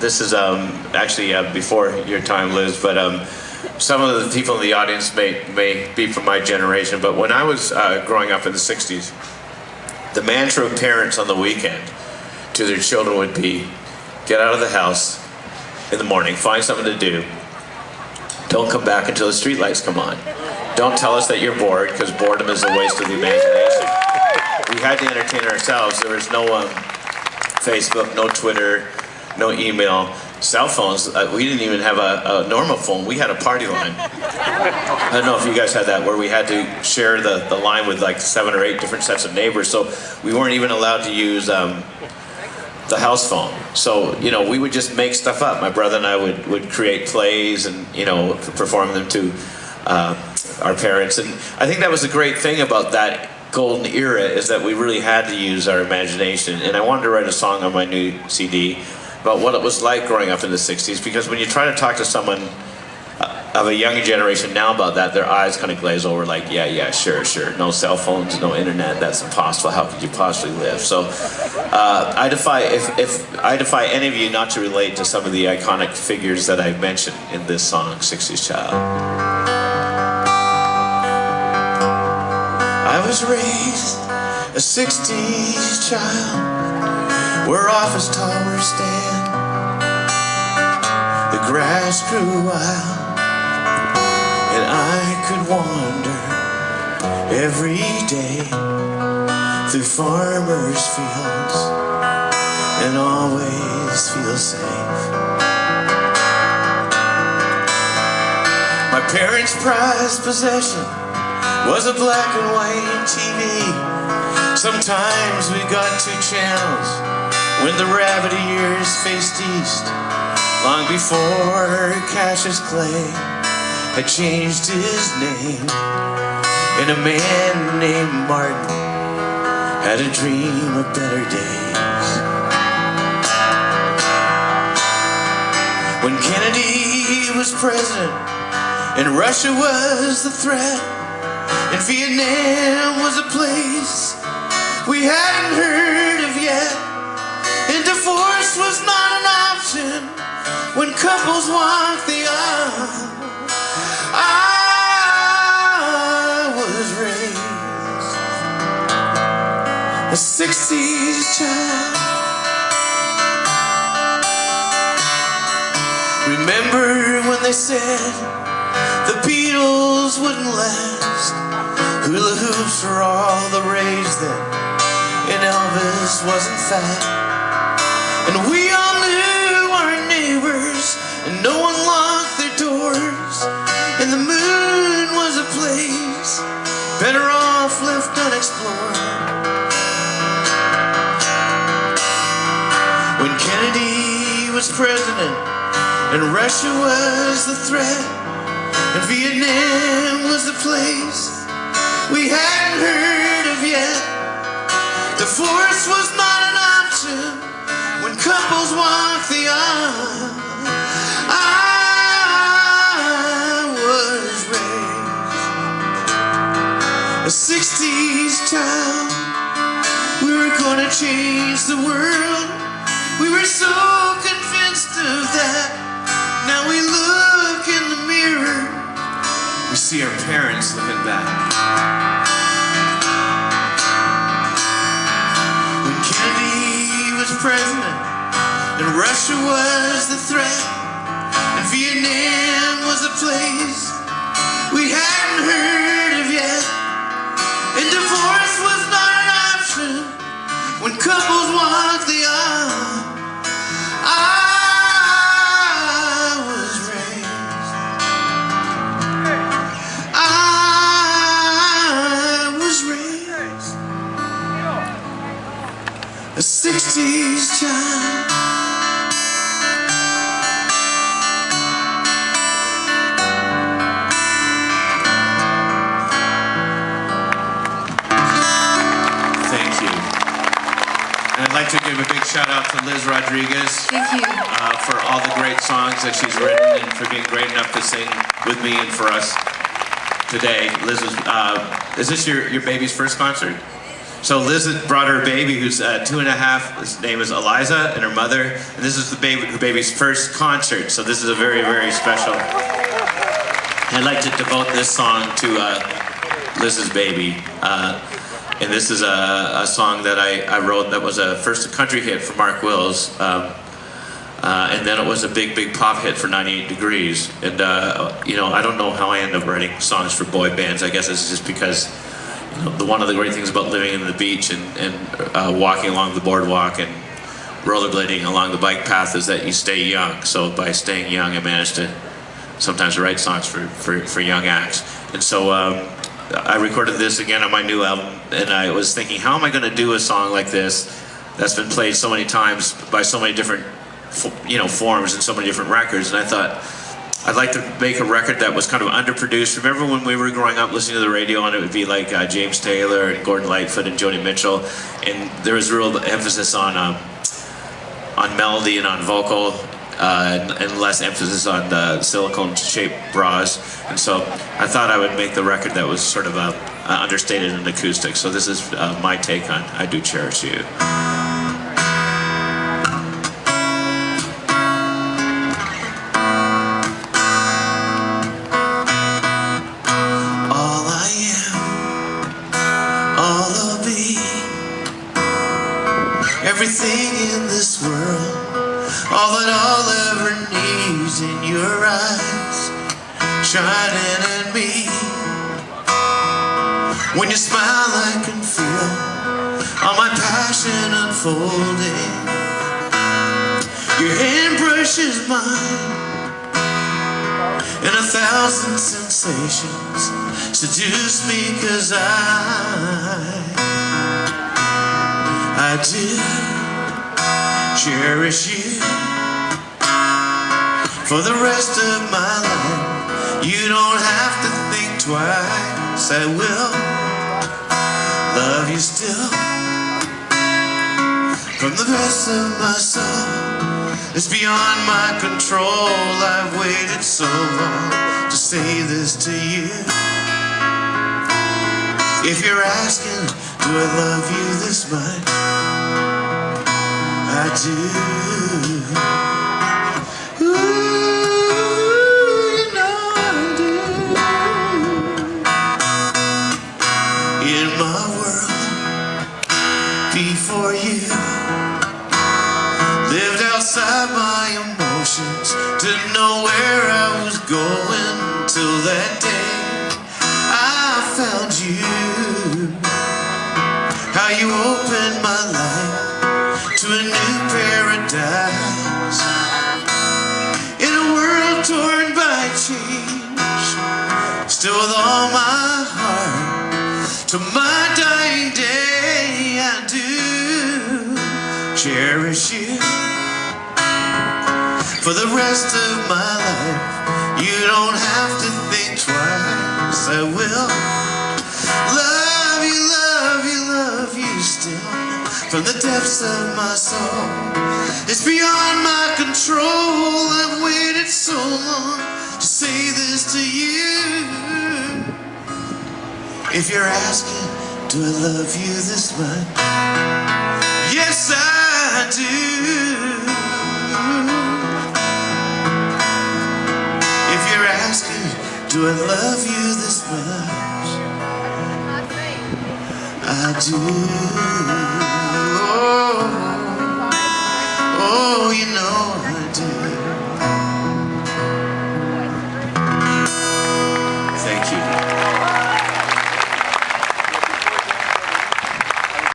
this is actually before your time, Liz, but some of the people in the audience may be from my generation, but when I was growing up in the 60s, the mantra of parents on the weekend to their children would be, get out of the house in the morning, find something to do, don't come back until the streetlights come on. Don't tell us that you're bored, because boredom is a waste of the imagination. We had to entertain ourselves. There was no Facebook, no Twitter, no email, cell phones. We didn't even have a normal phone. We had a party line. I don't know if you guys had that, where we had to share the line with like 7 or 8 different sets of neighbors, so we weren't even allowed to use the house phone. So, you know, we would just make stuff up. My brother and I would create plays and, you know, perform them to our parents. And I think that was the great thing about that golden era, is that we really had to use our imagination. And I wanted to write a song on my new CD about what it was like growing up in the 60s, because when you try to talk to someone of a younger generation now about that, their eyes kind of glaze over like, yeah, sure. No cell phones, no internet, that's impossible. How could you possibly live? So I defy any of you not to relate to some of the iconic figures that I mentioned in this song, 60s Child. I was raised a 60s child, where office towers stand, the grass grew wild, and I could wander every day through farmers' fields and always feel safe. My parents' prized possession was a black and white TV. Sometimes we got 2 channels when the rabbit ears faced east, long before Cassius Clay had changed his name, and a man named Martin had a dream of better days. When Kennedy was president and Russia was the threat, and Vietnam was a place we hadn't heard of yet, and divorce was not an option when couples walked the aisle. I was raised a 60s child. Remember when they said the Beatles wouldn't last? Hula hoops were all the rage then, and Elvis wasn't fat. And we all knew our neighbors, and no one locked their doors. And the moon was a place better off left unexplored. When Kennedy was president, and Russia was the threat, and Vietnam was the place we hadn't heard of yet, divorce was not an option when couples walked the aisle. I was raised a 60s child. We were gonna change the world. We were so convinced of that. Now we look in the mirror, we see our parents looking back. When Kennedy was president, and Russia was the threat, and Vietnam was a place we hadn't heard of yet, and divorce was not an option when couples walked the aisle. A 60s child. Thank you. And I'd like to give a big shout out to Liz Rodriguez. Thank you. For all the great songs that she's written, and for being great enough to sing with me and for us today. Liz is this your baby's first concert? So Liz brought her baby, who's 2.5. His name is Eliza, and her mother. And this is her baby's first concert. So this is a very, very special. I'd like to devote this song to Liz's baby. And this is a song that I wrote that was first a country hit for Mark Wills. And then it was a big pop hit for 98 Degrees. And you know, I don't know how I end up writing songs for boy bands. I guess it's just because, you know, one of the great things about living in the beach and walking along the boardwalk and rollerblading along the bike path is that you stay young. So by staying young, I managed to sometimes write songs for young acts. And so I recorded this again on my new album, and I was thinking, how am I going to do a song like this that's been played so many times by so many different, you know, forms and so many different records? And I thought I'd like to make a record that was kind of underproduced. Remember when we were growing up listening to the radio and it would be like James Taylor and Gordon Lightfoot and Joni Mitchell, and there was real emphasis on melody and on vocal, and less emphasis on the silicone-shaped bras. And so I thought I would make the record that was sort of understated and acoustic. So this is my take on I Do Cherish You. All I am, all I'll be, everything in this world, all that I'll ever need is in your eyes, shining at me. When you smile I can feel all my passion unfolding. Your hand brushes mine, and 1,000 sensations seduce me, 'cause I do cherish you for the rest of my life. You don't have to think twice. I will love you still from the best of my soul. It's beyond my control. I've waited so long to say this to you. If you're asking, do I love you this much? I do. Ooh, you know I do. In my world, before you, lived outside my emotions, didn't know where I was going till that day I found you. How you opened my life to a new paradise, in a world torn by change, still with all my heart, to my dying day I do cherish you for the rest of my life. You don't have to think twice. I will love you, love you, love you still from the depths of my soul. It's beyond my control. I've waited so long to say this to you. If you're asking, do I love you this much? Yes, I do. If you're asking, do I love you this much? I do. Oh, you know